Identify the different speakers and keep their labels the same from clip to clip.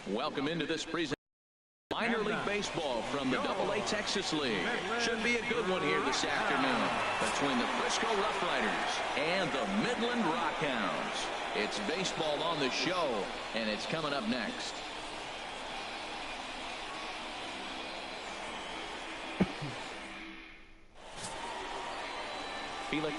Speaker 1: Welcome into this presentation. Minor League Baseball from the AA Texas League. Should be a good one here this afternoon between the Frisco RuffRiders and the Midland Rockhounds. It's baseball on the show, and it's coming up next. Felix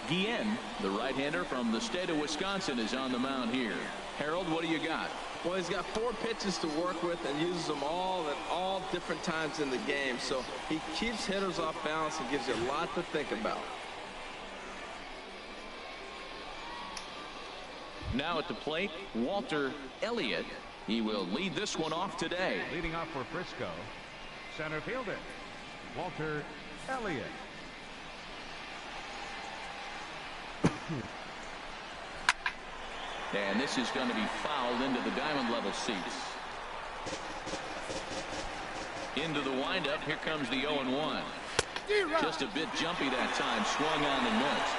Speaker 1: Guillen, the right-hander from the state of Wisconsin, is on the mound here. Harold, what do you got?
Speaker 2: Well, he's got 4 pitches to work with and uses them all at all different times in the game. So he keeps hitters off balance and gives you a lot to think about.
Speaker 1: Now at the plate, Walter Elliott. He will lead this one off today.
Speaker 3: Leading off for Frisco, center fielder, Walter Elliott.
Speaker 1: And this is going to be fouled into the diamond level seats. Into the windup. Here comes the 0-1. Just a bit jumpy that time. Swung on and missed.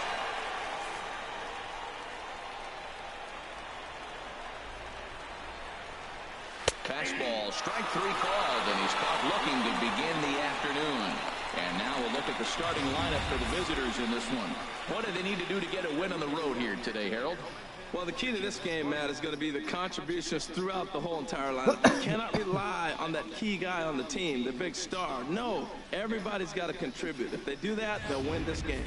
Speaker 1: Fastball, strike 3 called, and he's caught looking to begin the afternoon. And now we'll look at the starting lineup for the visitors in this one. What do they need to do to get a win on the road here today, Harold?
Speaker 2: Well, the key to this game, Matt, is going to be the contributions throughout the whole entire lineup. You cannot rely on that key guy on the team, the big star. No, everybody's got to contribute. If they do that, they'll win this game.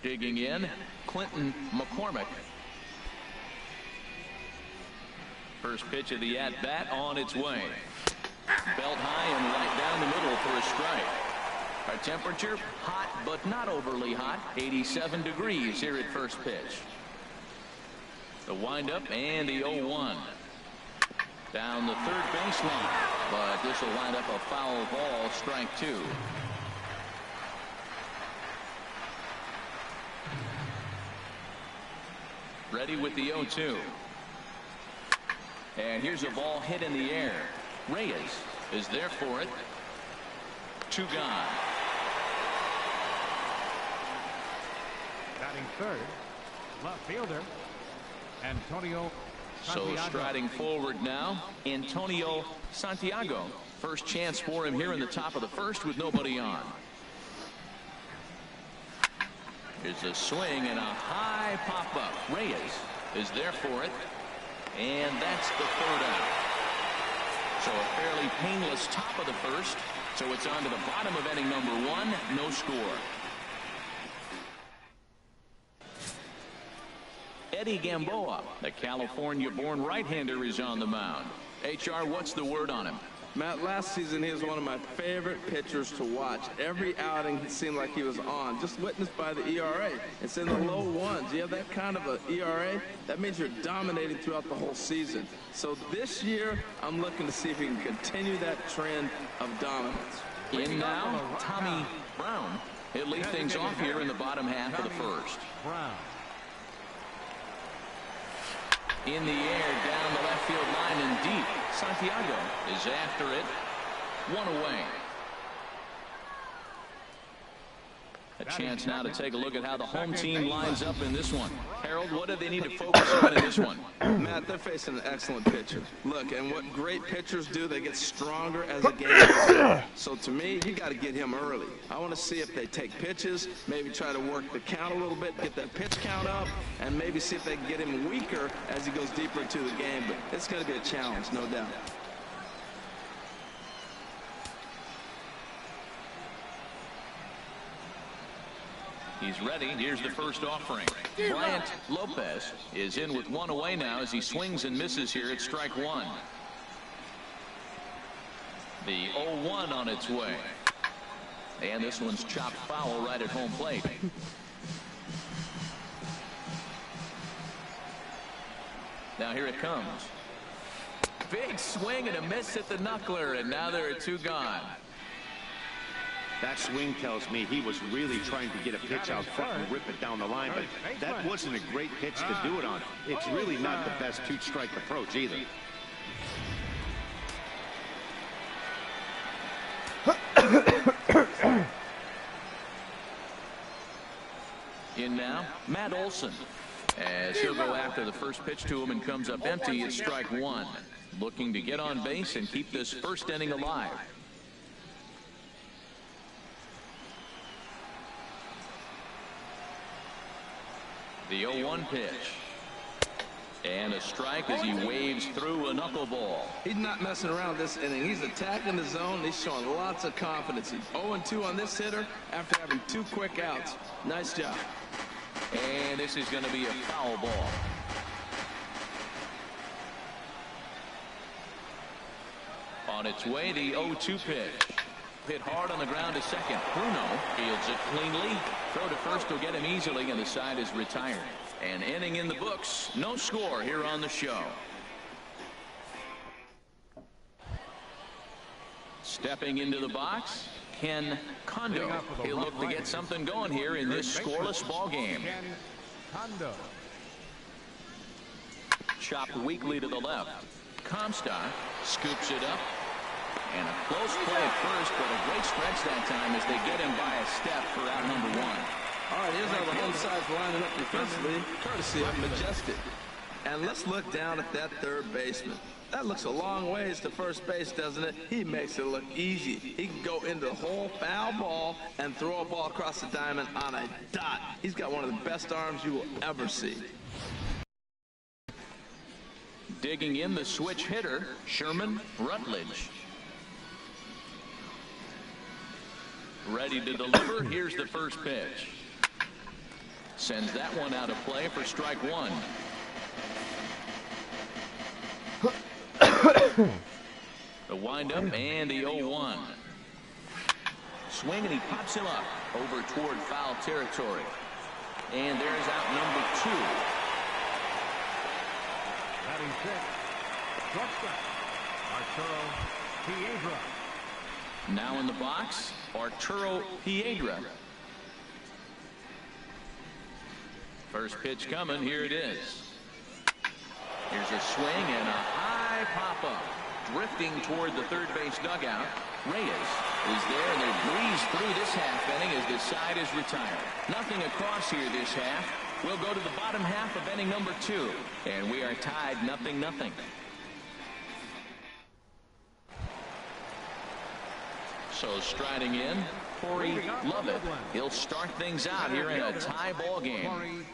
Speaker 1: Digging in, Clinton McCormick. First pitch of the at-bat on its way. Belt high and right down the middle for a strike. Our temperature, hot but not overly hot, 87 degrees here at first pitch. The windup and the 0-1. Down the third baseline, but this will wind up a foul ball, strike 2. Ready with the 0-2. And here's a ball hit in the air. Reyes is there for it. 2 gone.
Speaker 3: Batting third, left fielder, Antonio Santiago.
Speaker 1: So striding forward now, Antonio Santiago. First chance for him here in the top of the first with nobody on. Here's a swing and a high pop-up. Reyes is there for it. And that's the 3rd out. So a fairly painless top of the first. So it's on to the bottom of inning number 1. No score. Eddie Gamboa, the California-born right-hander, is on the mound. HR, what's the word on him?
Speaker 2: Matt, last season he was one of my favorite pitchers to watch. Every outing it seemed like he was on, just witnessed by the ERA. It's in the low 1s. You have that kind of an ERA, that means you're dominating throughout the whole season. So this year, I'm looking to see if he can continue that trend of dominance.
Speaker 1: In now, Tommy Brown. He'll lead things off here in the bottom half of the first.
Speaker 3: Brown.
Speaker 1: In the air, down the left field line and deep. Santiago is after it. 1 away. A chance now to take a look at how the home team lines up in this one. Harold, what do they need to focus on in this one?
Speaker 2: Matt, they're facing an excellent pitcher. Look, and what great pitchers do, they get stronger as the game goes on. So to me, you got to get him early. I want to see if they take pitches, maybe try to work the count a little bit, get that pitch count up, and maybe see if they can get him weaker as he goes deeper into the game. But it's going to be a challenge, no doubt.
Speaker 1: He's ready. Here's the first offering. Bryant Lopez is in with 1 away now as he swings and misses here at strike 1. The 0-1 on its way. And this one's chopped foul right at home plate. Now here it comes. Big swing and a miss at the knuckler, and now there are 2 gone.
Speaker 4: That swing tells me he was really trying to get a pitch out front and rip it down the line, but that wasn't a great pitch to do it on. It's really not the best 2-strike approach either.
Speaker 1: in now, Matt Olson. As he'll go after the first pitch to him and comes up empty, it's strike one. Looking to get on base and keep this first inning alive. The 0-1 pitch. And a strike as he waves through a knuckleball.
Speaker 2: He's not messing around this inning. He's attacking the zone. He's showing lots of confidence. He's 0-2 on this hitter after having 2 quick outs. Nice job.
Speaker 1: And this is going to be a foul ball. On its way, the 0-2 pitch. Hit hard on the ground to second. Bruno fields it cleanly. Throw to first will get him easily, and the side is retired. An inning in the books. No score here on the show. Stepping into the box, Ken Kondo. He'll look to get something going here in this scoreless ball game. Chopped weakly to the left. Comstock scoops it up. And a close play at first, but a great stretch that time as they get him by a step for out number 1.
Speaker 2: All right, here's how the home side's lining up defensively, courtesy of Majestic. And let's look down at that third baseman. That looks a long ways to first base, doesn't it? He makes it look easy. He can go into the hole, foul ball, and throw a ball across the diamond on a dot. He's got one of the best arms you will ever see.
Speaker 1: Digging in the switch hitter, Sherman Rutledge. Ready to deliver. Here's the first pitch. Sends that one out of play for strike 1. The windup and the 0-1. Swing and he pops him up over toward foul territory. And there's out number 2.
Speaker 3: Batting sixth, shortstop, Arturo Piedra.
Speaker 1: Now in the box, Arturo Piedra. First pitch coming. Here it is. Here's a swing and a high pop-up. Drifting toward the third base dugout. Reyes is there, and they breeze through this half inning as the side is retired. Nothing across here this half. We'll go to the bottom half of inning number 2. And we are tied 0-0. So striding in, Corey Lovett. He'll start things out here in a tie ball game.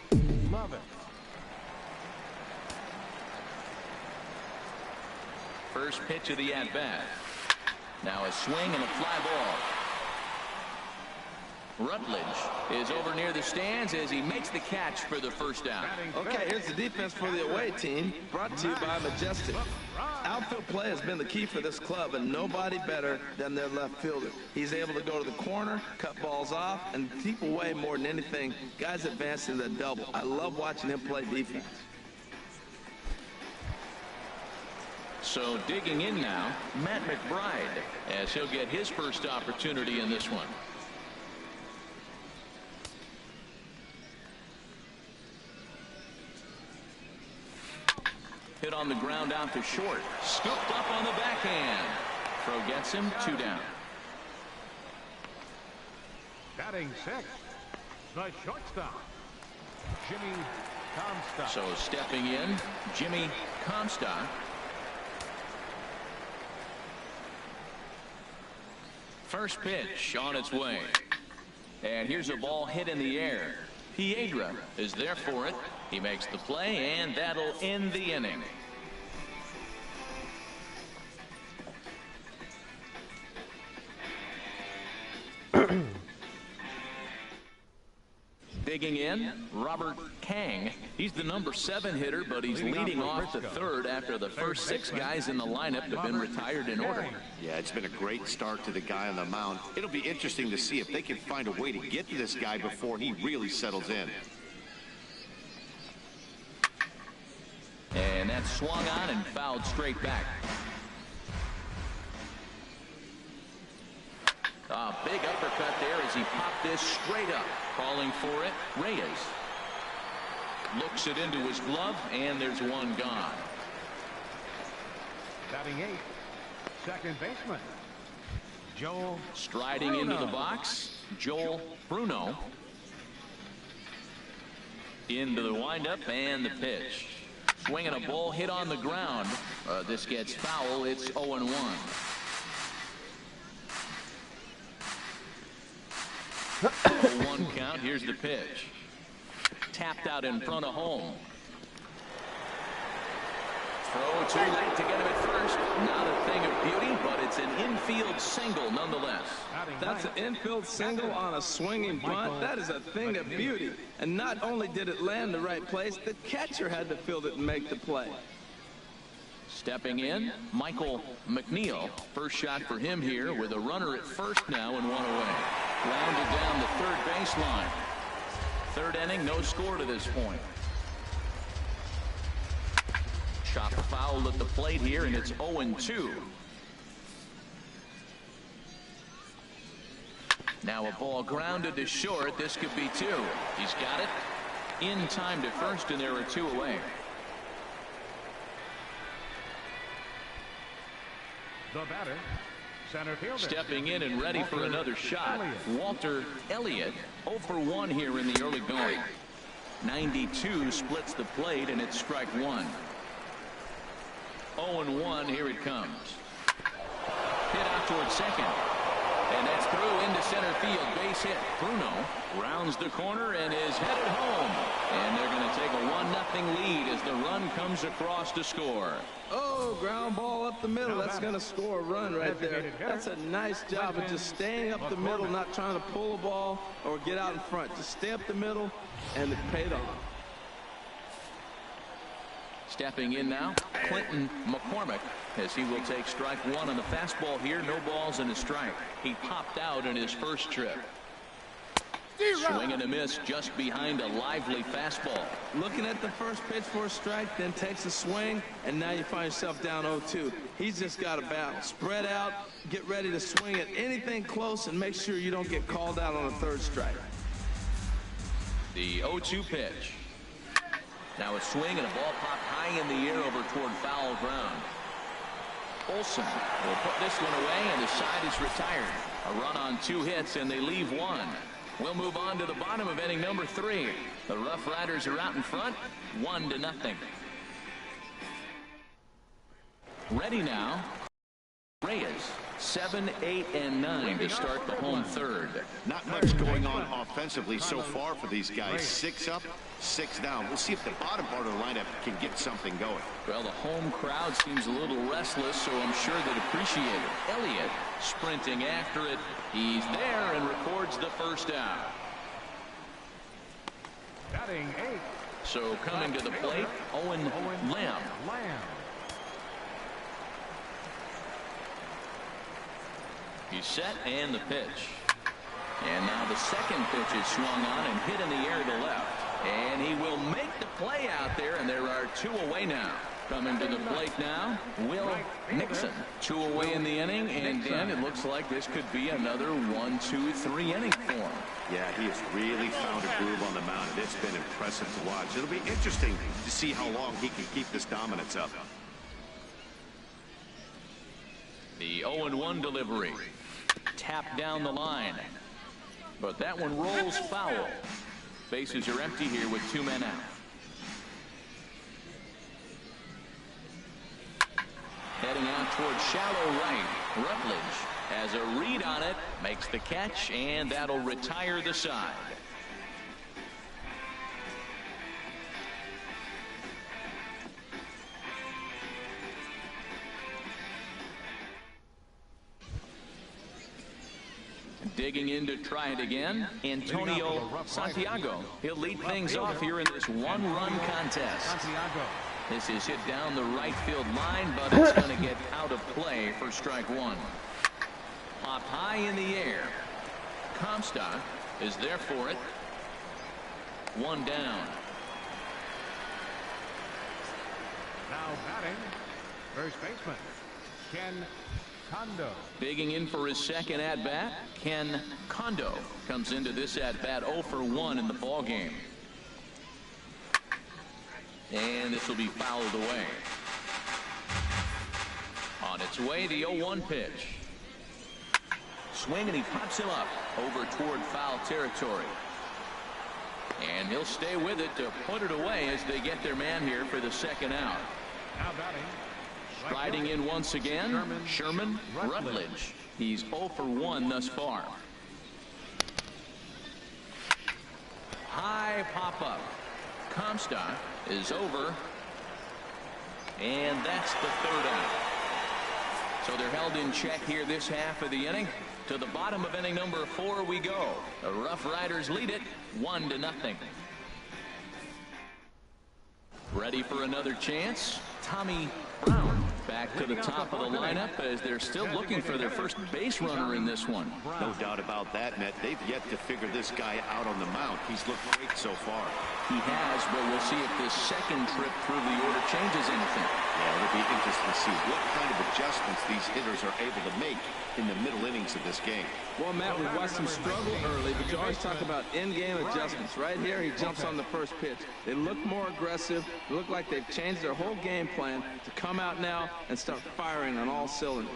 Speaker 1: First pitch of the at-bat. Now a swing and a fly ball. Rutledge is over near the stands as he makes the catch for the first down.
Speaker 2: Okay, here's the defense for the away team, brought to you by Majestic. Outfield play has been the key for this club, and nobody better than their left fielder. He's able to go to the corner, cut balls off, and keep away more than anything. Guys advancing the double. I love watching him play defense.
Speaker 1: So digging in now, Matt McBride, as he'll get his first opportunity in this one. Hit on the ground out to short. Scooped up on the backhand. Throw gets him. 2 down.
Speaker 3: Batting sixth, the shortstop, Jimmy Comstock.
Speaker 1: So stepping in, Jimmy Comstock. First pitch on its way. And here's a ball hit in the air. Piedra is there for it. He makes the play, and that'll end the inning. Digging in, Robert Kang. He's the number 7 hitter, but he's leading off the third after the first 6 guys in the lineup have been retired in order.
Speaker 4: Yeah, it's been a great start to the guy on the mound. It'll be interesting to see if they can find a way to get to this guy before he really settles in.
Speaker 1: And that's swung on and fouled straight back. A big uppercut there as he popped this straight up. Calling for it, Reyes. Looks it into his glove, and there's one gone.
Speaker 3: Batting eighth, second baseman,
Speaker 1: Striding into the box, Joel Bruno. Into the windup and the pitch. Swinging a ball hit on the ground. This gets foul. It's 0-1. 0-1 count. Here's the pitch. Tapped out in front of home. Throw too late to get him at first. Not a thing of beauty, but it's an infield single nonetheless.
Speaker 2: That's an infield single on a swinging bunt. That is a thing of beauty. And not only did it land the right place, the catcher had to field it and make the play.
Speaker 1: Stepping in, Michael McNeil. First shot for him here with a runner at first now and one away. Rounded down the third baseline. Third inning, no score to this point. Chop foul at the plate here, and it's 0-2. Now a ball grounded to short. This could be two. He's got it in time to first, and there are two away.
Speaker 3: The batter, center fielder.
Speaker 1: Stepping in and ready for another shot, Walter Elliott. 0 for 1 here in the early going. 92 splits the plate, and it's strike one. 0-1, here it comes. Hit out towards second. And that's through into center field. Base hit. Bruno rounds the corner and is headed home. And they're going to take a 1-0 lead as the run comes across to score.
Speaker 2: Oh, ground ball up the middle. That's going to score a run right there. That's a nice job of just staying up the middle, not trying to pull a ball or get out in front. Just stay up the middle, and it paid off.
Speaker 1: Stepping in now, Clinton McCormick, as he will take strike one on the fastball here. No balls and a strike. He popped out in his first trip. Swing and a miss just behind a lively fastball.
Speaker 2: Looking at the first pitch for a strike, then takes a swing, and now you find yourself down 0-2. He's just got to battle. Spread out, get ready to swing at anything close, and make sure you don't get called out on a third strike.
Speaker 1: The 0-2 pitch. Now a swing and a ball popped high in the air over toward foul ground. Olsen will put this one away, and the side is retired. A run on 2 hits, and they leave 1. We'll move on to the bottom of inning number 3. The RuffRiders are out in front, 1-0. Ready now. Reyes, 7, 8, and 9 to start the home third.
Speaker 4: Not much going on offensively so far for these guys. 6 up, 6 down. We'll see if the bottom part of the lineup can get something going.
Speaker 1: Well, the home crowd seems a little restless, so I'm sure they'd appreciate it. Elliott sprinting after it. He's there and records the first out.
Speaker 3: Batting 8.
Speaker 1: So coming to the plate, Owen Lamb. He's set, and the pitch. And now the second pitch is swung on and hit in the air to left. And he will make the play out there, and there are 2 away now. Coming to the plate now, Will Nixon. 2 away in the inning, and Dan, it looks like this could be another 1-2-3 inning for him.
Speaker 4: Yeah, he has really found a groove on the mound. It's been impressive to watch. It'll be interesting to see how long he can keep this dominance up.
Speaker 1: The 0-1 delivery. Tapped down the line. But that one rolls foul. Bases are empty here with 2 men out. Heading out towards shallow right. Rutledge has a read on it, makes the catch, and that'll retire the side. Digging in to try it again, Antonio Santiago. He'll lead things off here in this 1-run contest. This is hit down the right field line, but it's going to get out of play for strike one. Popped high in the air. Comstock is there for it. 1 down.
Speaker 3: Now batting, first baseman, Ken Kondo.
Speaker 1: Digging in for his second at-bat, Ken Kondo comes into this at-bat 0 for 1 in the ball game. And this will be fouled away. On its way, the 0-1 pitch. Swing, and he pops him up over toward foul territory. And he'll stay with it to put it away as they get their man here for the second out.
Speaker 3: Now batting.
Speaker 1: Striding in once again, Sherman Rutledge. He's 0 for 1 thus far. High pop-up. Comstock is over. And that's the third out. So they're held in check here this half of the inning. To the bottom of inning number 4 we go. The RuffRiders lead it 1-0. Ready for another chance. Tommy Brown back to the top of the lineup as they're still looking for their first base runner in this one.
Speaker 4: No doubt about that, Matt. They've yet to figure this guy out on the mound. He's looked great so far.
Speaker 1: He has, but we'll see if this second trip through the order changes anything.
Speaker 4: Yeah, it'll be interesting to see what kind of adjustments these hitters are able to make in the middle innings of this game.
Speaker 2: Well, Matt, we've watched him struggle early, but you always talk about in-game adjustments. Right here, he jumps on the first pitch. They look more aggressive. They look like they've changed their whole game plan to come out now and start firing on all cylinders.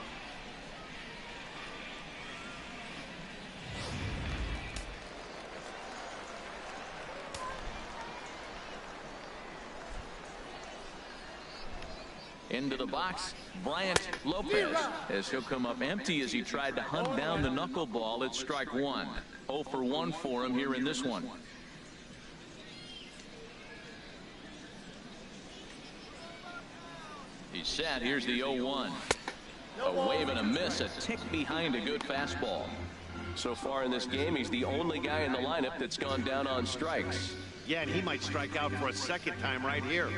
Speaker 1: Into the box, Bryant Lopez, as he'll come up empty as he tried to hunt down the knuckleball at strike 1. 0 for 1 for him here in this one. He's set. Here's the 0-1. A wave and a miss, a tick behind a good fastball. So far in this game, he's the only guy in the lineup that's gone down on strikes.
Speaker 4: Yeah, and he might strike out for a second time right here.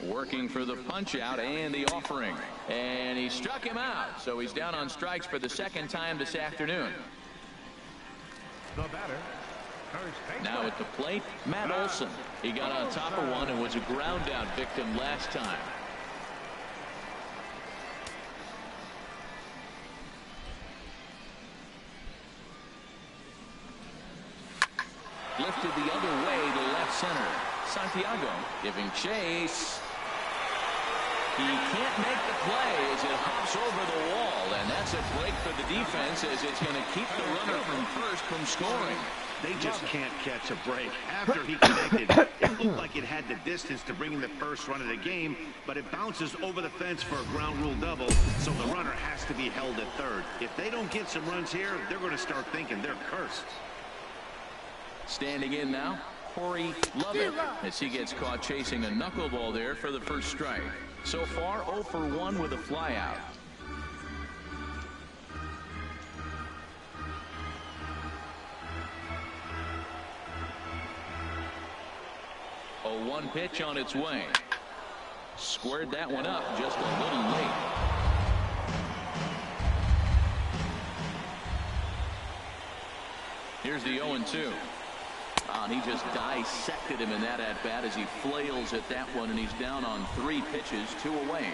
Speaker 1: Working for the punch out and the offering, and he struck him out, so he's down on strikes for the second time this afternoon.
Speaker 3: The batter.
Speaker 1: Now at the plate, Matt Olson. He got on top of one and was a ground out victim last time. Lifted the other way to left center. Santiago giving chase. He can't make the play as it hops over the wall, and that's a break for the defense as it's going to keep the runner from first from scoring.
Speaker 4: They just can't catch a break. After he connected, it looked like it had the distance to bring in the first run of the game, but it bounces over the fence for a ground rule double, so the runner has to be held at third. If they don't get some runs here, they're going to start thinking they're cursed.
Speaker 1: Standing in now, Corey Lovett, as he gets caught chasing a knuckleball there for the first strike. So far, 0 for 1 with a flyout. A 1 pitch on its way. Squared that one up just a little late. Here's the 0-2. And he just dissected him in that at-bat as he flails at that one, and he's down on 3 pitches, 2 away.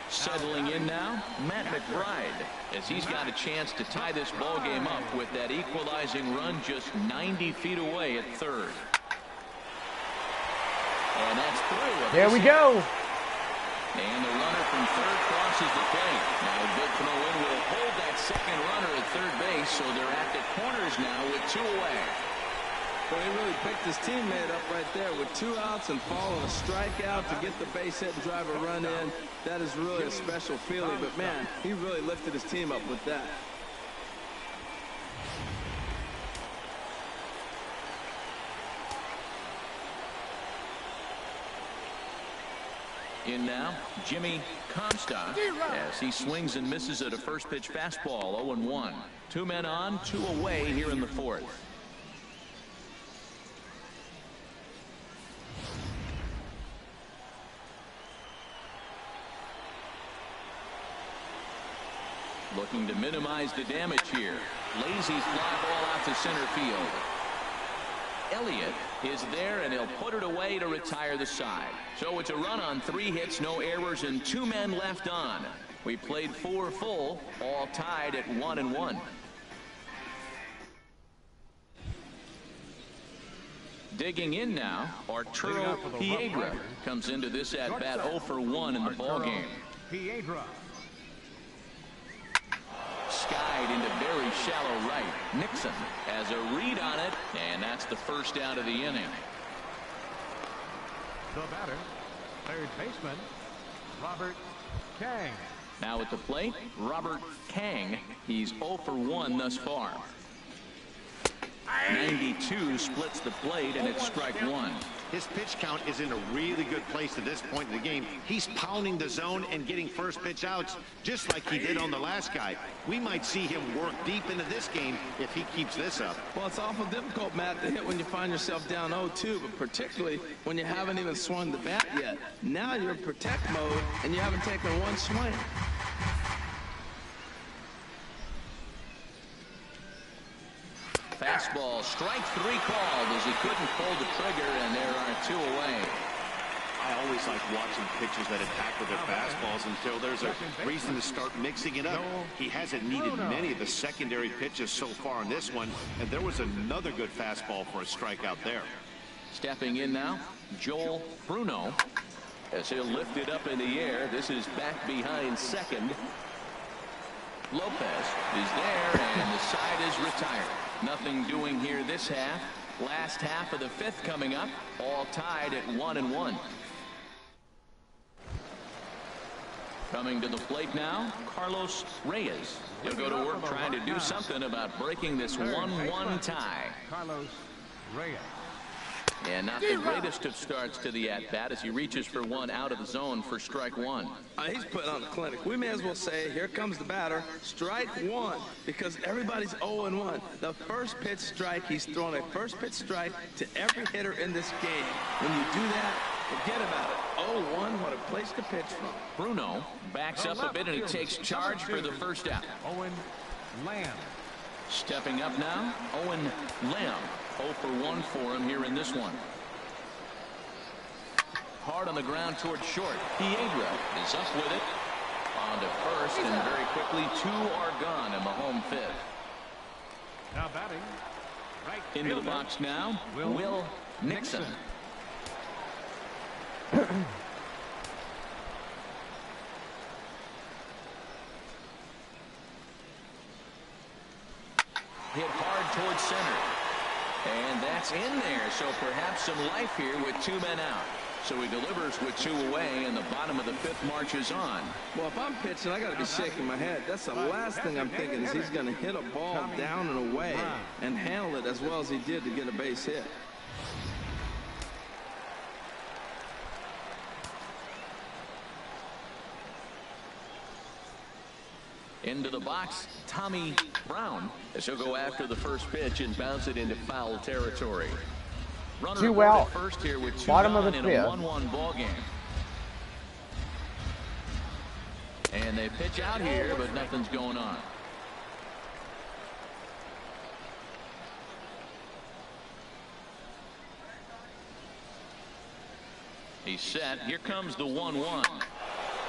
Speaker 1: Settling in now, Matt McBride, as he's got a chance to tie this ball game up with that equalizing run just 90 feet away at third. And that's through.
Speaker 5: There we go.
Speaker 1: And the runner from third crosses the plate. Now a big throw in will hold that second runner at third base, so they're at the corners now with 2 away.
Speaker 2: Well, he really picked his teammate up right there with 2 outs and following a strikeout to get the base hit and drive a run in. That is really a special feeling, but man, he really lifted his team up with that.
Speaker 1: In now, Jimmy Comstock, as he swings and misses at a first pitch fastball. 0-1. 2 men on, 2 away here in the 4th. Looking to minimize the damage here. Lazy's fly ball out to center field. Elliott is there, and he'll put it away to retire the side. So it's a run on 3 hits, no errors, and 2 men left on. We played 4 full, all tied at 1-1. Digging in now, Arturo Piedra comes into this at-bat 0 for 1 in the ballgame.
Speaker 3: Piedra.
Speaker 1: skied into very shallow right. Nixon has a read on it, and that's the first out of the inning.
Speaker 3: The batter, third baseman, Robert Kang.
Speaker 1: Now at the plate, Robert Kang. He's 0 for 1 thus far. 92 splits the plate, and it's strike one.
Speaker 4: His pitch count is in a really good place at this point in the game. He's pounding the zone and getting first pitch outs just like he did on the last guy. We might see him work deep into this game if he keeps this up.
Speaker 2: Well, it's awful difficult, Matt, to hit when you find yourself down 0-2, but particularly when you haven't even swung the bat yet. Now you're in protect mode, and you haven't taken one swing.
Speaker 1: Fastball, strike 3 called as he couldn't pull the trigger, and there are 2 away.
Speaker 4: I always like watching pitchers that attack with their fastballs until there's a reason to start mixing it up. He hasn't needed many of the secondary pitches so far in this one, and there was another good fastball for a strikeout there.
Speaker 1: Stepping in now, Joel Bruno, as he'll lift it up in the air. This is back behind second. Lopez is there, and the side is retired. Nothing doing here this half. Last half of the 5th coming up, all tied at 1-1. Coming to the plate now, Carlos Reyes. He'll go to work trying to do something about breaking this 1-1 tie.
Speaker 3: Carlos Reyes.
Speaker 1: And not the greatest of starts to the at-bat as he reaches for one out of the zone for strike 1.
Speaker 2: He's putting on the clinic. We may as well say, here comes the batter, strike 1, because everybody's 0-1. The first pitch strike, he's thrown a first pitch strike to every hitter in this game. When you do that, forget about it. 0-1, what a place to pitch from.
Speaker 1: Bruno backs up a bit, and he takes charge for the first out.
Speaker 3: Owen Lamb.
Speaker 1: Stepping up now, Owen Lamb. 0 for 1 for him here in this one. Hard on the ground towards short. Piedra is up with it. On to first, and very quickly 2 are gone in the home 5th.
Speaker 3: Now batting, right
Speaker 1: Into the
Speaker 3: fielder,
Speaker 1: box now, Will Nixon. Hit hard towards center. And that's in there, so perhaps some life here with 2 men out. So he delivers with 2 away, and the bottom of the 5th marches on.
Speaker 2: Well, if I'm pitching, I got to be shaking my head. That's the last thing I'm thinking is he's going to hit a ball down and away and handle it as well as he did to get a base hit.
Speaker 1: Into the box, Tommy Brown, as he'll go after the first pitch and bounce it into foul territory. Runner
Speaker 5: 2 out.
Speaker 1: First here with 2
Speaker 5: Bottom of the
Speaker 1: in a
Speaker 5: 5th.
Speaker 1: 1-1 ball game. And they pitch out here, but nothing's going on. He's set. Here comes the 1-1.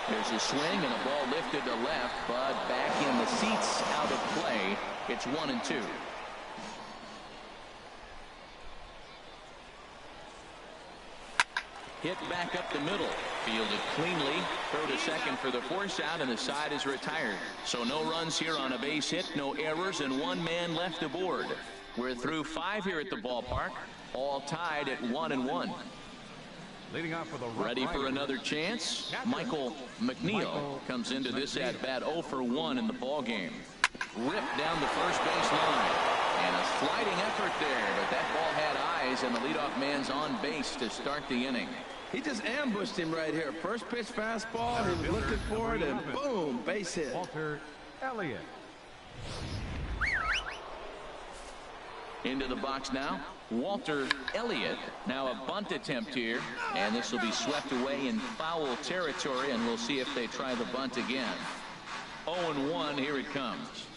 Speaker 1: There's a swing and a ball lifted to left, but back in the seats, out of play. It's 1-2. Hit back up the middle. Fielded cleanly. Throw to second for the force out, and the side is retired. So no runs here on a base hit, no errors, and 1 man left aboard. We're through 5 here at the ballpark, all tied at 1-1.
Speaker 3: Leading off for the
Speaker 1: Ready for another chance? Michael McNeil comes into this at bat 0 for 1 in the ball game. Ripped down the first base line, and a sliding effort there, but that ball had eyes, and the leadoff man's on base to start the inning.
Speaker 2: He just ambushed him right here. First pitch fastball, he was looking for it, and boom, base hit.
Speaker 3: Walter Elliott.
Speaker 1: Into the box now, Walter Elliott. Now a bunt attempt here, and this will be swept away in foul territory, and we'll see if they try the bunt again. 0-1, here it comes.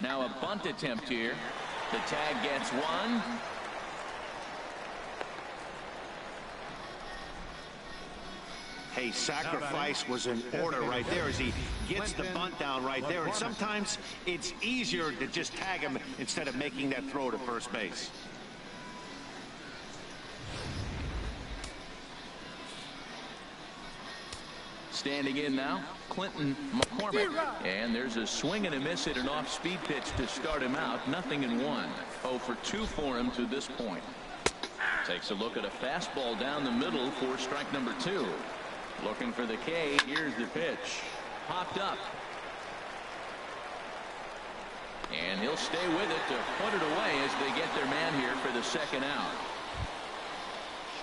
Speaker 1: Now a bunt attempt here. The tag gets 1.
Speaker 4: Hey, sacrifice was in order right there as he gets the bunt down right there. And sometimes it's easier to just tag him instead of making that throw to first base.
Speaker 1: Standing in now, Clinton McCormick. And there's a swing and a miss at an off-speed pitch to start him out. 0-1. 0 for 2 for him to this point. Takes a look at a fastball down the middle for strike number 2. Looking for the K. Here's the pitch. Popped up. And he'll stay with it to put it away as they get their man here for the second out.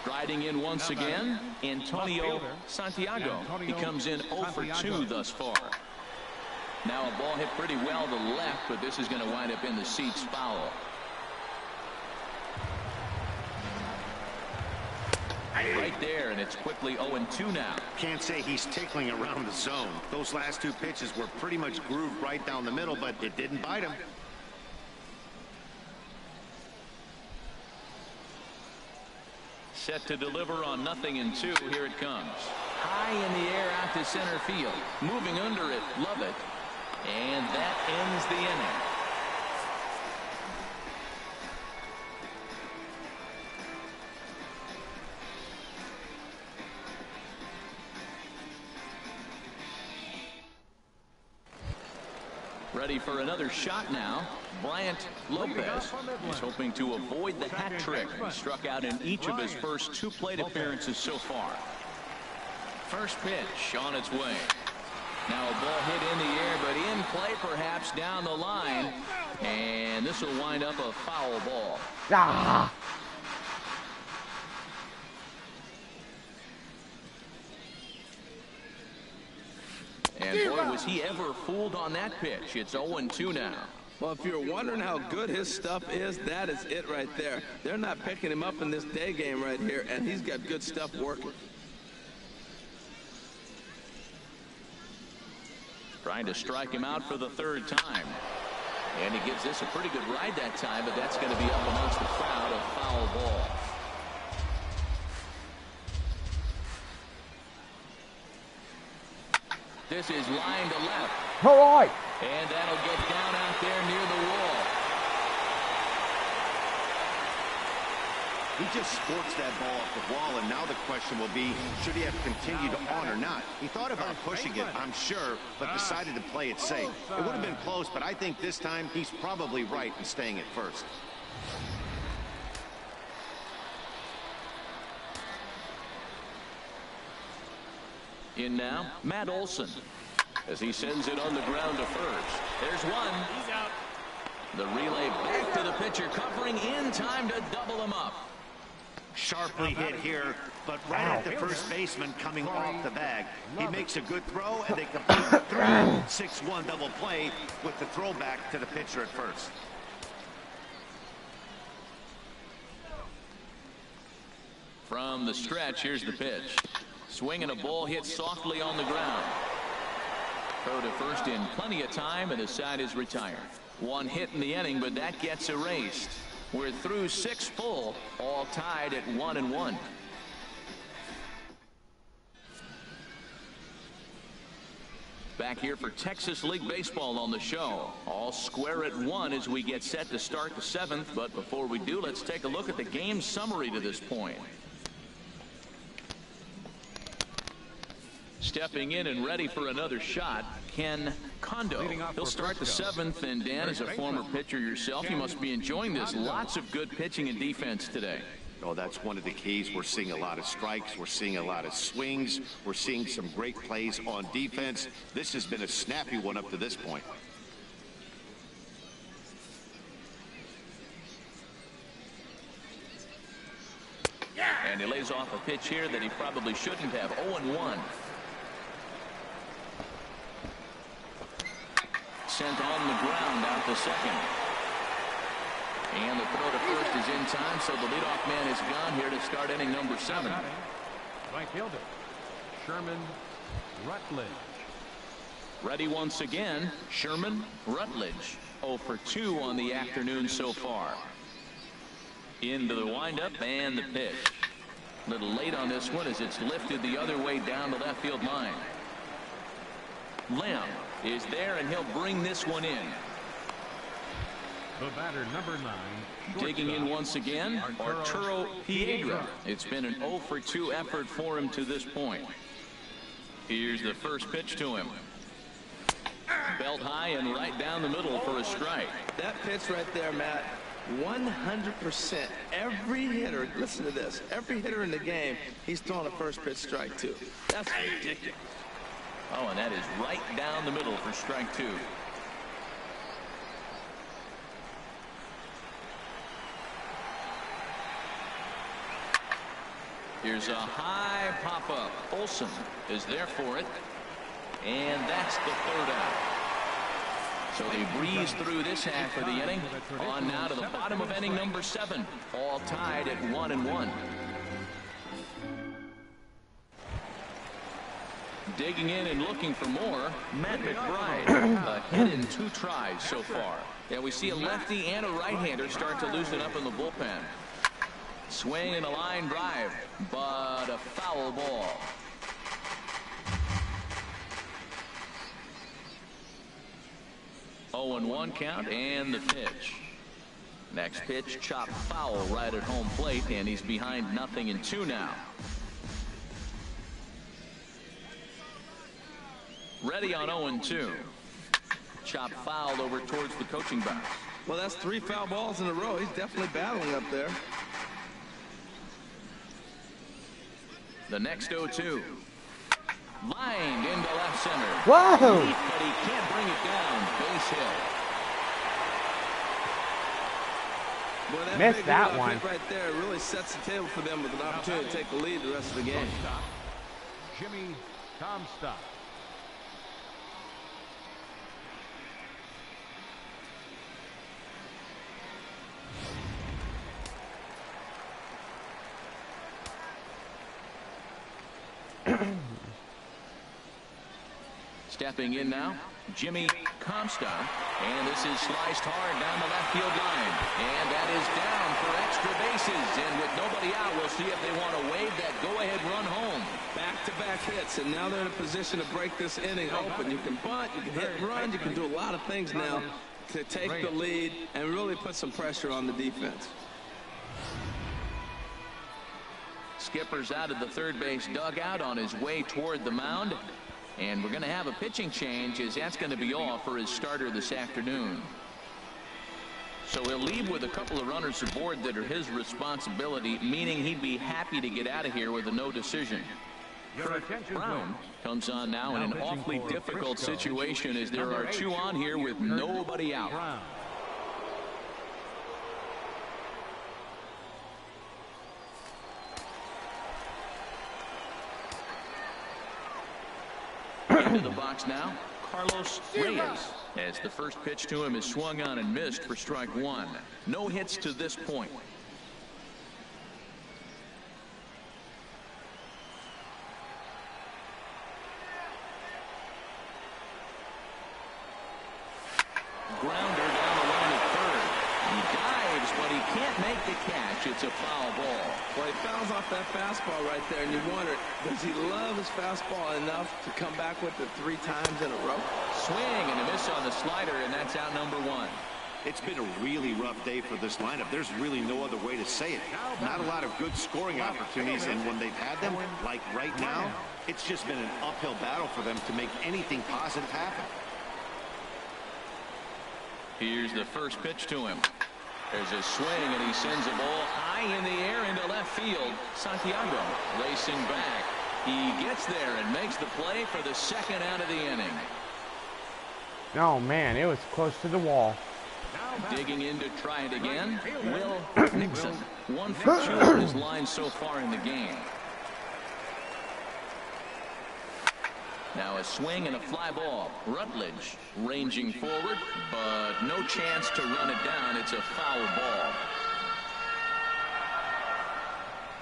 Speaker 1: Striding in once again, Antonio Santiago. He comes in 0 for 2 thus far. Now a ball hit pretty well to the left, but this is going to wind up in the seats foul. Right there, and it's quickly 0-2 now.
Speaker 4: Can't say he's tickling around the zone. Those last 2 pitches were pretty much grooved right down the middle, but it didn't bite him.
Speaker 1: Set to deliver on 0-2. Here it comes. High in the air out to center field. Moving under it. Love it. And that ends the inning. Ready for another shot now. Bryant Lopez is hoping to avoid the hat trick. He struck out in each of his first 2 plate appearances so far. First pitch on its way. Now a ball hit in the air, but in play perhaps down the line. And this will wind up a foul ball. And boy, was he ever fooled on that pitch. It's 0-2 now.
Speaker 2: Well, if you're wondering how good his stuff is, that is it right there. They're not picking him up in this day game right here, and he's got good stuff working.
Speaker 1: Trying to strike him out for the 3rd time. And he gives this a pretty good ride that time, but that's going to be up amongst the crowd. A foul ball. This is line to left.
Speaker 5: All right.
Speaker 1: And that'll get down out there near the wall.
Speaker 4: He just sports that ball off the wall, and now the question will be, should he have continued on or not? He thought about pushing it, I'm sure, but decided to play it safe. It would have been close, but I think this time he's probably right in staying at first.
Speaker 1: In now, Matt Olson, as he sends it on the ground to first. There's one. He's out. The relay back to the pitcher, covering in time to double him up.
Speaker 4: Sharply hit here, but right at the first baseman coming off the bag. He makes a good throw, and they complete the 3-6-1 double play with the throw back to the pitcher at first.
Speaker 1: From the stretch, here's the pitch. Swing and a ball hit softly on the ground. Throw to first in plenty of time, and the side is retired. 1 hit in the inning, but that gets erased. We're through 6 full, all tied at 1-1. Back here for Texas League Baseball on the show. All square at 1 as we get set to start the 7th. But before we do, let's take a look at the game summary to this point. Stepping in and ready for another shot, Ken Kondo. He'll start the 7th, and Dan, as a former pitcher yourself, you must be enjoying this. Lots of good pitching and defense today.
Speaker 4: Oh, that's one of the keys. We're seeing a lot of strikes. We're seeing a lot of swings. We're seeing some great plays on defense. This has been a snappy one up to this point.
Speaker 1: And he lays off a pitch here that he probably shouldn't have. 0-1. Sent on the ground out to second. And the throw to first is in time, so the leadoff man is gone here to start inning number 7.
Speaker 3: Right fielder, Sherman Rutledge.
Speaker 1: Ready once again, Sherman Rutledge. 0 for 2 on the afternoon so far. Into the windup and the pitch. A little late on this one as it's lifted the other way down the left field line. Lamb is there, and he'll bring this one in.
Speaker 3: The batter, number 9.
Speaker 1: Digging in once again, Arturo Piedra. It's been an 0 for 2 effort for him to this point. Here's the first pitch to him. Belt high and right down the middle for a strike.
Speaker 2: That pitch right there, Matt, 100%. Every hitter, listen to this, every hitter in the game, he's throwing a first pitch strike to. That's ridiculous.
Speaker 1: Oh, and that is right down the middle for strike 2. Here's a high pop-up. Olsen is there for it. And that's the 3rd out. So they breeze through this half of the inning. On now to the bottom of inning number 7. All tied at 1-1. Digging in and looking for more, Matt McBride. A hit in 2 tries so far. Yeah, we see a lefty and a right-hander start to loosen up in the bullpen. Swing and a line drive, but a foul ball. Oh, and 1 count and the pitch. Next pitch, chop foul right at home plate, and he's behind 0-2 now. Ready on 0-2. Chop fouled over towards the coaching box.
Speaker 2: Well, that's 3 foul balls in a row. He's definitely battling up there.
Speaker 1: The next 0-2. Lined into left center.
Speaker 5: Whoa!
Speaker 1: But he can't bring it down. Base hit.
Speaker 2: Well, that
Speaker 5: Missed
Speaker 2: big
Speaker 5: that one.
Speaker 2: hit right there really sets the table for them with an opportunity to take the lead the rest of the game.
Speaker 3: Jimmy Comstock.
Speaker 1: Stepping in now, Jimmy Comstock, and this is sliced hard down the left field line, and that is down for extra bases, and with nobody out, we'll see if they want to wave that go-ahead run home.
Speaker 2: Back-to-back hits, and now they're in a position to break this inning open. You can bunt, you can hit and run, you can do a lot of things now to take the lead and really put some pressure on the defense.
Speaker 1: Skipper's out of the third base dugout on his way toward the mound. And we're going to have a pitching change, as that's going to be off for his starter this afternoon. So he'll leave with a couple of runners aboard that are his responsibility, meaning he'd be happy to get out of here with a no decision. Brown comes on now in an awfully difficult situation, as there are 2 on here with nobody out. Into the box now, Carlos Reyes, as the first pitch to him is swung on and missed for strike 1. No hits to this point. Grounder down the line at third. He dives, but he can't make the catch. It's a foul ball.
Speaker 2: Well, he fouls off that fastball right there, and you wonder, does he love his fastball enough to come back with it 3 times in a row?
Speaker 1: Swing and a miss on the slider, and that's out number 1.
Speaker 4: It's been a really rough day for this lineup. There's really no other way to say it. Not a lot of good scoring opportunities, and when they've had them, like right now, it's just been an uphill battle for them to make anything positive happen.
Speaker 1: Here's the first pitch to him. There's a swing, and he sends a ball high in the air into left field. Santiago racing back. He gets there and makes the play for the 2nd out of the inning.
Speaker 5: Oh, man, it was close to the wall.
Speaker 1: Digging in to try it again, Will Nixon. 1 for 2 on his line so far in the game. Now a swing and a fly ball. Rutledge ranging forward, but no chance to run it down. It's a foul ball.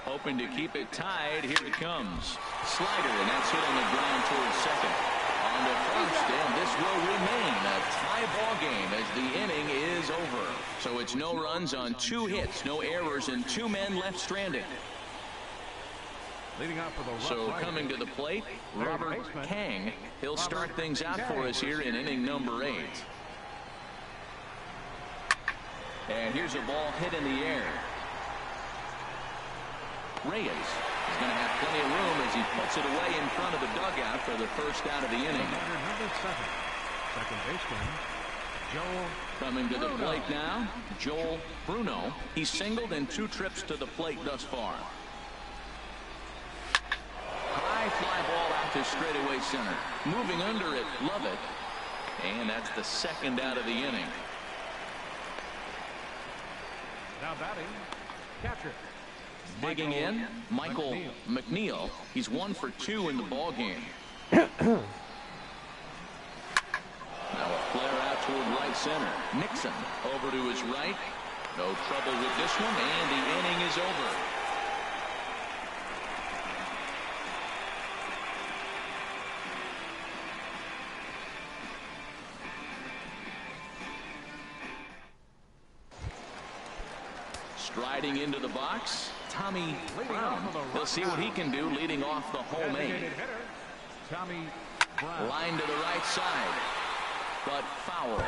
Speaker 1: Hoping to keep it tied. Here it comes. Slider, and that's hit on the ground towards second. On to first, and this will remain a tie ball game as the inning is over. So it's no runs on 2 hits, no errors, and 2 men left stranded. So coming to the plate, Robert Kang. He'll start things out for us here in inning number 8. And here's a ball hit in the air. Reyes He's going to have plenty of room as he puts it away in front of the dugout for the first out of the inning.
Speaker 3: Number 7, second baseman, Joel.
Speaker 1: Coming to the plate now, Joel Bruno. He's singled in 2 trips to the plate thus far. High fly ball out to straightaway center. Moving under it, Lovett. And that's the second out of the inning.
Speaker 3: Now batting, catcher.
Speaker 1: Digging in, Michael McNeil. He's 1 for 2 in the ball game. Now a flare out toward right center. Nixon over to his right. No trouble with this one, and the inning is over. Striding into the box, Tommy Brown. We'll see what he can do leading off the home eight.
Speaker 3: Tommy Brown.
Speaker 1: Line to the right side, but foul.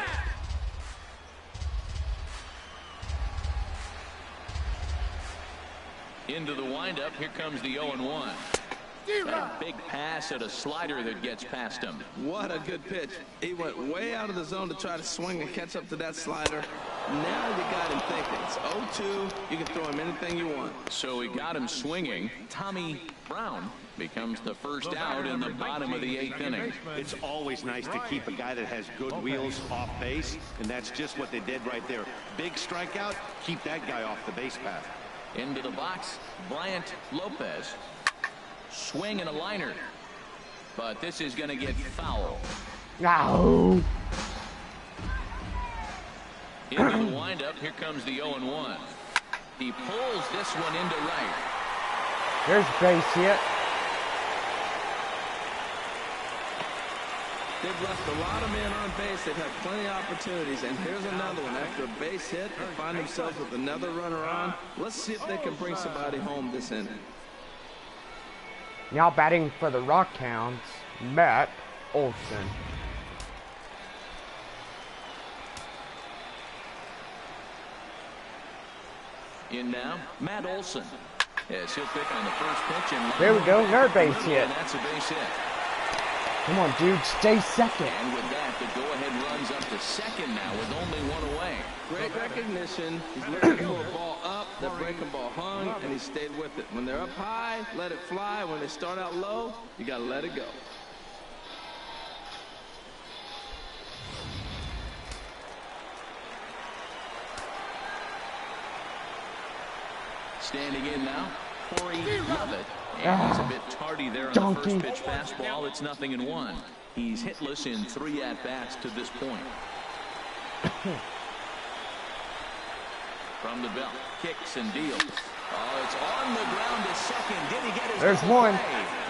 Speaker 1: Into the windup, here comes the 0-1. A big pass at a slider that gets past him.
Speaker 2: What a good pitch. He went way out of the zone to try to swing and catch up to that slider. Now you got him thinking. It's 0-2. You can throw him anything you want.
Speaker 1: So he got him swinging. Tommy Brown becomes the first out in the bottom of the 8th inning.
Speaker 4: It's always nice to keep a guy that has good wheels off base, and that's just what they did right there. Big strikeout, keep that guy off the base path.
Speaker 1: Into the box, Bryant Lopez. Swing and a liner. But this is going to get foul.
Speaker 5: No.
Speaker 1: Into the windup, here comes the 0-1. He pulls this one into right.
Speaker 5: There's base hit.
Speaker 2: They've left a lot of men on base. They've had plenty of opportunities. And here's another one. After a base hit, they find themselves with another runner on. Let's see if they can bring somebody home this inning.
Speaker 5: Now batting for the Rockhounds, Matt Olson.
Speaker 1: In now, Matt Olson. Yes, he'll pick on the first pitch. And
Speaker 5: there we go, another base hit.
Speaker 1: And that's a base hit.
Speaker 5: Come on, dude, stay second.
Speaker 1: And with that, the go-ahead runs up to second now with only 1 away.
Speaker 2: Great recognition. He's looking for a ball up. That breaking ball hung, and he stayed with it. When they're up high, let it fly. When they start out low, you got to let it go.
Speaker 1: Standing in now, Corey Lovett. And he's a bit tardy there on the first pitch fastball. It's 0-1. He's hitless in 3 at-bats to this point. From the belt, kicks and deals. Oh, it's on the ground to second. Did he get his
Speaker 5: There's one.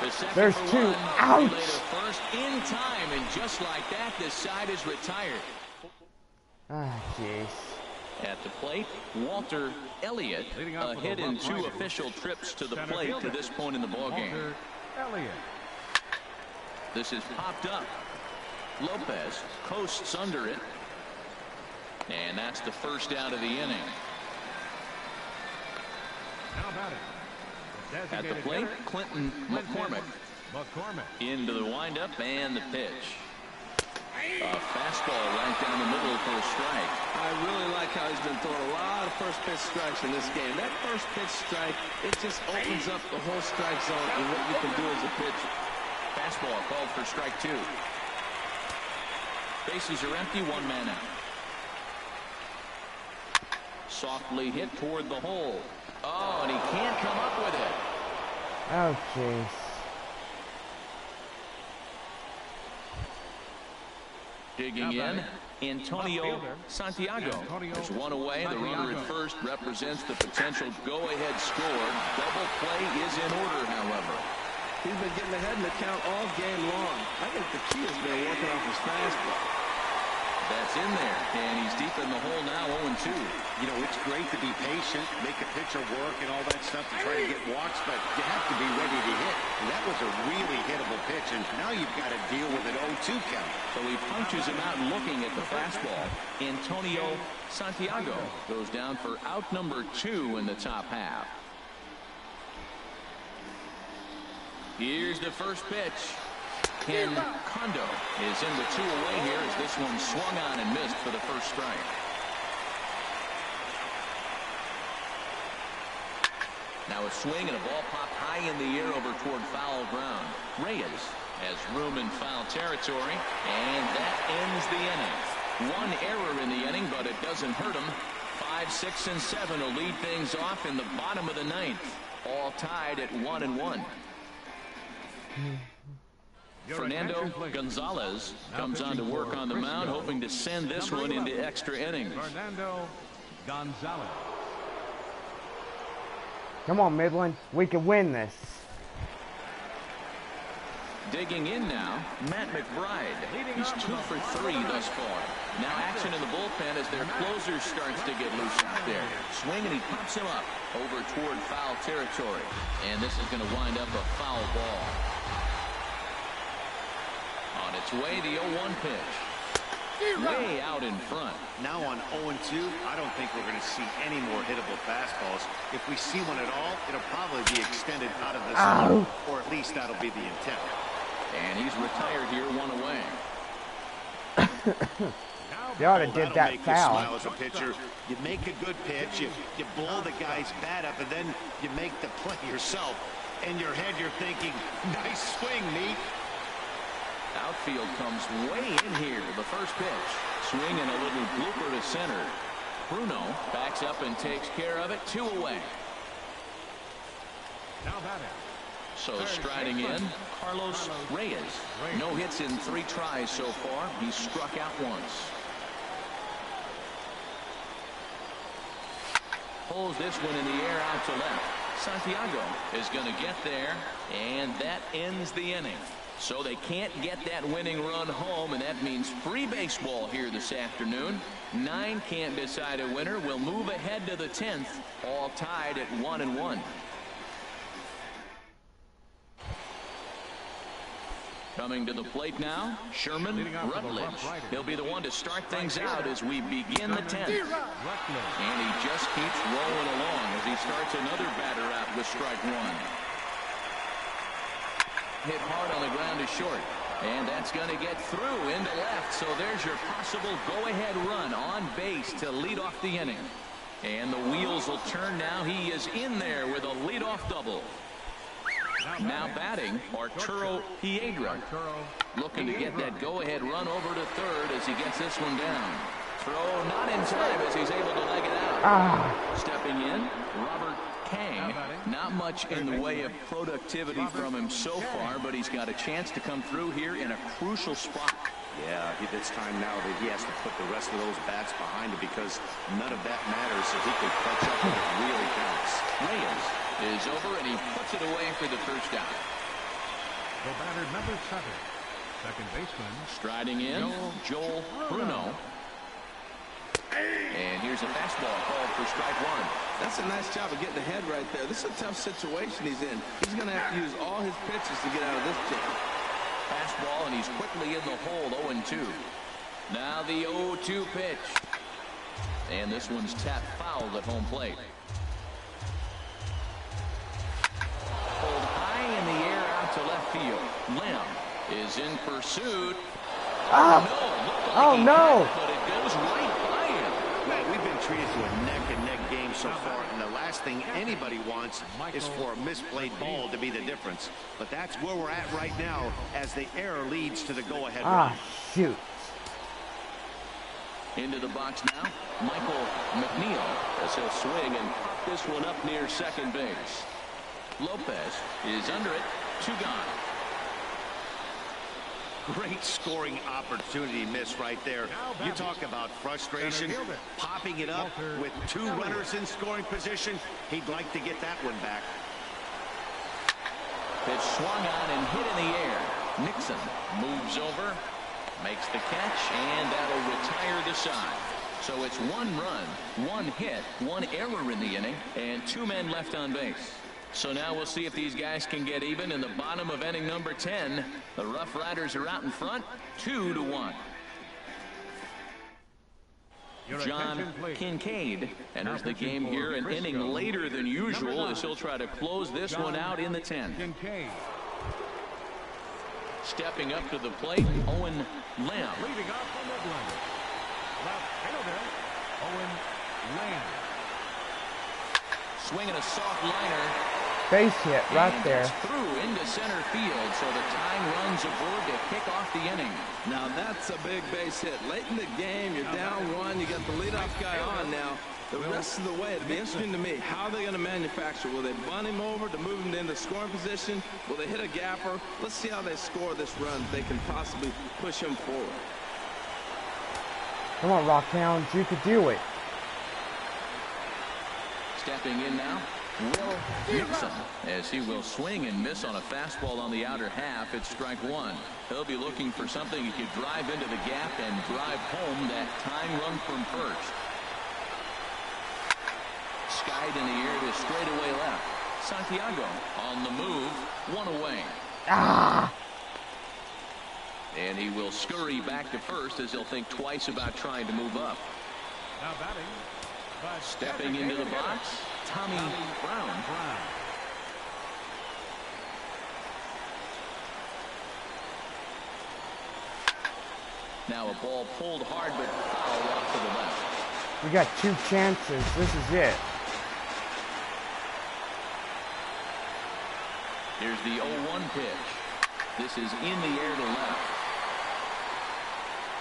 Speaker 1: The
Speaker 5: There's 2. Ouch.
Speaker 1: First in time, and just like that, this side is retired.
Speaker 5: Ah, jeez.
Speaker 1: At the plate, Walter Elliott, a hit in 2 official trips to the plate to this point in the ballgame. This is popped up. Lopez coasts under it. And that's the first out of the inning. At the plate, Clinton McCormick. Into the windup and the pitch. A fastball right down the middle for a strike.
Speaker 2: I really like how he's been throwing a lot of first pitch strikes in this game. That first pitch strike, it just opens up the whole strike zone and what you can do as a pitcher.
Speaker 1: Fastball called for strike 2. Bases are empty, 1 man out. Softly hit toward the hole. Oh, and he can't come up with it.
Speaker 5: Oh, jeez.
Speaker 1: Digging in, Antonio Santiago. There's 1 away. The runner at first represents the potential go-ahead score. Double play is in order, however.
Speaker 2: He's been getting ahead in the count all game long. I think the key has been working off his fastball.
Speaker 1: That's in there, and he's deep in the hole now, 0-2.
Speaker 4: You know, it's great to be patient, make a pitcher work and all that stuff to try to get walks, but you have to be ready to hit. And that was a really hittable pitch, and now you've got to deal with an 0-2 count.
Speaker 1: So he punches him out looking at the fastball. Antonio Santiago goes down for out number 2 in the top half. Here's the first pitch. Ken Kondo is in with 2 away here as this one swung on and missed for the first strike. Now a swing and a ball popped high in the air over toward foul ground. Reyes has room in foul territory, and that ends the inning. 1 error in the inning, but it doesn't hurt him. 5, 6, and 7 will lead things off in the bottom of the 9th. All tied at 1-1. Fernando Gonzalez comes on to work on the mound, hoping to send this one into extra innings.
Speaker 3: Fernando Gonzalez.
Speaker 5: Come on, Midland. We can win this.
Speaker 1: Digging in now, Matt McBride. He's 2 for 3 thus far. Now action in the bullpen as their closer starts to get loose out there. Swing and he pops him up over toward foul territory. And this is going to wind up a foul ball. On its way, the 0-1 pitch. Way out in front.
Speaker 4: Now on 0-2, I don't think we're going to see any more hittable fastballs. If we see one at all, it'll probably be extended out of the zone, or at least that'll be the intent.
Speaker 1: And he's retired here, 1 away.
Speaker 5: They ought to did that foul.
Speaker 4: Smile as a pitcher. You make a good pitch, you blow the guy's bat up, and then you make the play yourself. In your head, you're thinking, nice swing, Meat.
Speaker 1: Outfield comes way in here. The first pitch. Swing and a little blooper to center. Bruno backs up and takes care of it. 2 away.
Speaker 3: Now batting.
Speaker 1: So striding in, Carlos Reyes. No hits in 3 tries so far. He's struck out once. Pulls this one in the air out to left. Santiago is going to get there, and that ends the inning. So they can't get that winning run home, and that means free baseball here this afternoon. 9 can't decide a winner. We'll move ahead to the 10th, all tied at 1-1. Coming to the plate now, Sherman Rutledge. He'll be the one to start things out as we begin the 10th. And he just keeps rolling along as he starts another batter out with strike 1. Hit hard on the ground to short, and that's going to get through into left. So there's your possible go-ahead run on base to lead off the inning. And the wheels will turn now. He is in there with a leadoff double. Now batting, Arturo Piedra, looking to get that go-ahead run over to third as he gets this one down. Throw not in time as he's able to leg it out. Stepping in, Robert Kang. Not much in the way of productivity from him so far, but he's got a chance to come through here in a crucial spot.
Speaker 4: Yeah, it's time now that he has to put the rest of those bats behind him because none of that matters if he can clutch up when it really counts.
Speaker 1: Reyes is over, and he puts it away for the first out.
Speaker 3: The batter number 7, second baseman.
Speaker 1: Striding in, Joel Bruno. And here's a fastball called for strike 1.
Speaker 2: That's a nice job of getting ahead right there. This is a tough situation he's in. He's going to have to use all his pitches to get out of this jam.
Speaker 1: Fastball, and he's quickly in the hole, 0-2. Now the 0-2 pitch. And this one's tapped foul at home plate. Pulled high in the air out to left field. Lamb is in pursuit.
Speaker 5: Oh, no.
Speaker 1: But it goes right by him.
Speaker 4: Man, we've been treated to a neck-and-neck game so far, and the last thing anybody wants is for a misplayed ball to be the difference. But that's where we're at right now as the error leads to the go-ahead run.
Speaker 5: Shoot.
Speaker 1: Into the box now, Michael McNeil as he'll swing and pop this one up near second base. Lopez is under it, 2 gone.
Speaker 4: Great scoring opportunity miss right there. You talk about frustration, popping it up with 2 runners in scoring position. He'd like to get that one back.
Speaker 1: Pitch swung on and hit in the air. Nixon moves over, makes the catch, and that'll retire the side. So it's 1 run, 1 hit, 1 error in the inning, and 2 men left on base. So now we'll see if these guys can get even in the bottom of inning number 10. The RuffRiders are out in front, 2-1. John Kincaid enters the game here an inning later than usual as he'll try to close this one out in the 10th. Stepping up to the plate, Owen Lamb.
Speaker 3: Leading off for Midland, left fielder Owen Lamb.
Speaker 1: Swinging a soft liner.
Speaker 5: Base hit right
Speaker 1: And
Speaker 5: there.
Speaker 1: it's through into center field, so the tying runs aboard to kick off the inning.
Speaker 2: Now that's a big base hit. Late in the game, you're down one. You got the leadoff guy on now. The rest of the way, it'll be interesting to me. How are they going to manufacture? Will they bunt him over to move him into scoring position? Will they hit a gapper? Let's see how they score this run. They can possibly push him forward.
Speaker 5: Come on, Rockhounds, you could do it.
Speaker 1: Stepping in now, Will Nixon, as he will swing and miss on a fastball on the outer half. It's strike one. He'll be looking for something he could drive into the gap and drive home that tying run from first. Skied in the air to straightaway left. Santiago on the move, one away.
Speaker 5: Ah!
Speaker 1: And he will scurry back to first as he'll think twice about trying to move up.
Speaker 3: Now batting.
Speaker 1: Stepping into the box, Tommy Brown. Now a ball pulled hard but foul off to the left.
Speaker 5: We got 2 chances. This is it.
Speaker 1: Here's the 0-1 pitch. This is in the air to left.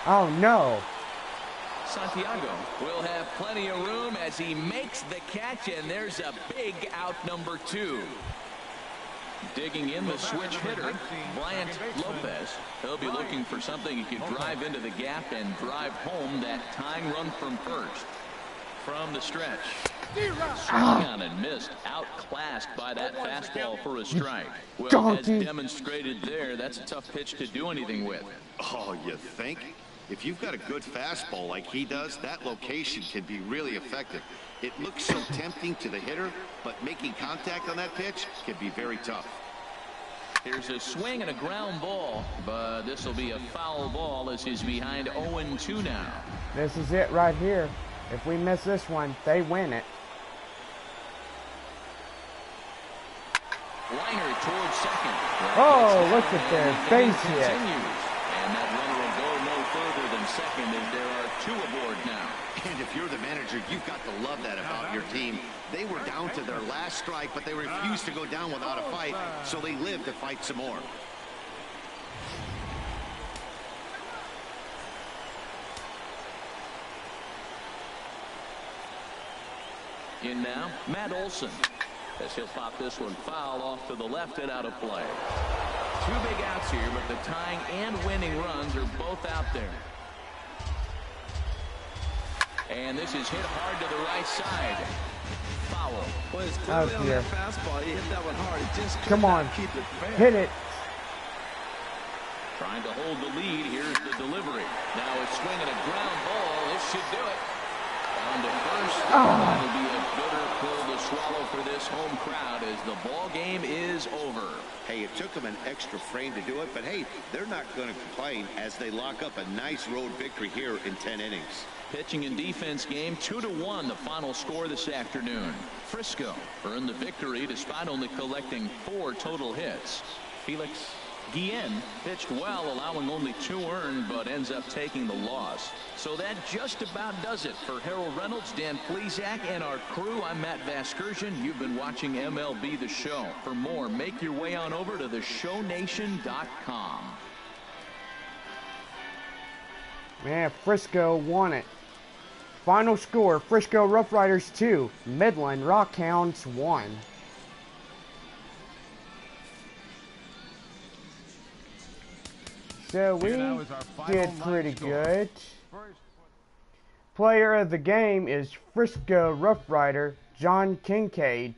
Speaker 5: Oh no.
Speaker 1: Santiago will have plenty of room as he makes the catch, and there's a big out, number 2. Digging in the switch hitter, Bryant Lopez. He'll be looking for something he can drive into the gap and drive home that tying run from first. From the stretch. Swung on and missed. Outclassed by that fastball for a strike. Well, as demonstrated there, that's a tough pitch to do anything with.
Speaker 4: Oh, you think? If you've got a good fastball like he does, that location can be really effective. It looks so tempting to the hitter, but making contact on that pitch can be very tough.
Speaker 1: Here's a swing and a ground ball, but this will be a foul ball as he's behind 0-2 now.
Speaker 5: This is it right here. If we miss this one, they win it.
Speaker 1: Liner towards second.
Speaker 5: Oh, look at their base hit.
Speaker 1: And that runner will go no further than second as there are 2 aboard now.
Speaker 4: And if you're the manager, you've got to love that about your team. They were down to their last strike, but they refused to go down without a fight, so they lived to fight some more.
Speaker 1: In now, Matt Olson. As he'll pop this one foul off to the left and out of play. 2 big outs here, but the tying and winning runs are both out there. And this is hit hard to the right side. Foul.
Speaker 2: Well, it's clearly on that fastball. He hit that one hard. He just
Speaker 5: Come on.
Speaker 2: keep it fair.
Speaker 5: Hit it.
Speaker 1: Trying to hold the lead. Here's the delivery. Now a swing and a ground ball. This should do it. Down to first. That'll be a bitter pill to swallow for this home crowd as the ball game is over.
Speaker 4: Hey, it took them an extra frame to do it, but hey, they're not going to complain as they lock up a nice road victory here in 10 innings.
Speaker 1: Pitching and defense game, 2-1 the final score this afternoon. Frisco earned the victory despite only collecting 4 total hits. Felix Guillen pitched well, allowing only 2 earned, but ends up taking the loss. So that just about does it for Harold Reynolds, Dan Plesac, and our crew. I'm Matt Vasgersian. You've been watching MLB The Show. For more, make your way on over to theshownation.com.
Speaker 5: Man, Frisco won it. Final score, Frisco RuffRiders 2, Midland Rockhounds 1. So we did pretty good. Player of the game is Frisco RuffRider John Kincaid.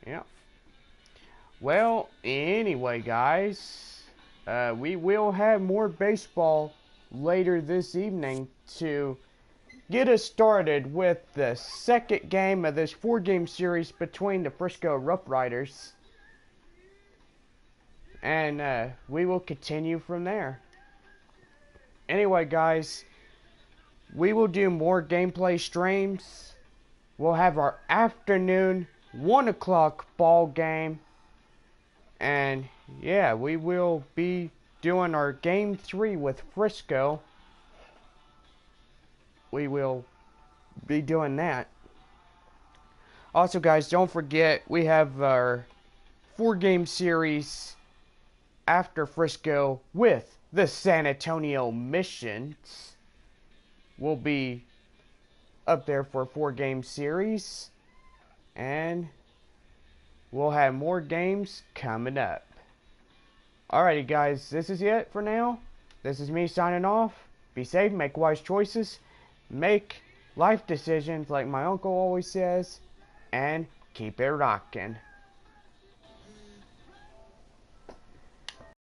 Speaker 5: Yeah. Well, anyway, guys, we will have more baseball later this evening to get us started with the second game of this 4-game series between the Frisco RuffRiders. And we will continue from there. Anyway, guys, we will do more gameplay streams. We'll have our afternoon 1 o'clock ball game And yeah, we will be doing our game 3 with Frisco. We will be doing that. Also, guys, don't forget we have our 4-game series after Frisco with the San Antonio Missions. We'll be up there for a 4-game series, and we'll have more games coming up. Alrighty, guys, this is it for now. This is me signing off. Be safe, make wise choices, make life decisions like my uncle always says, and keep it rocking.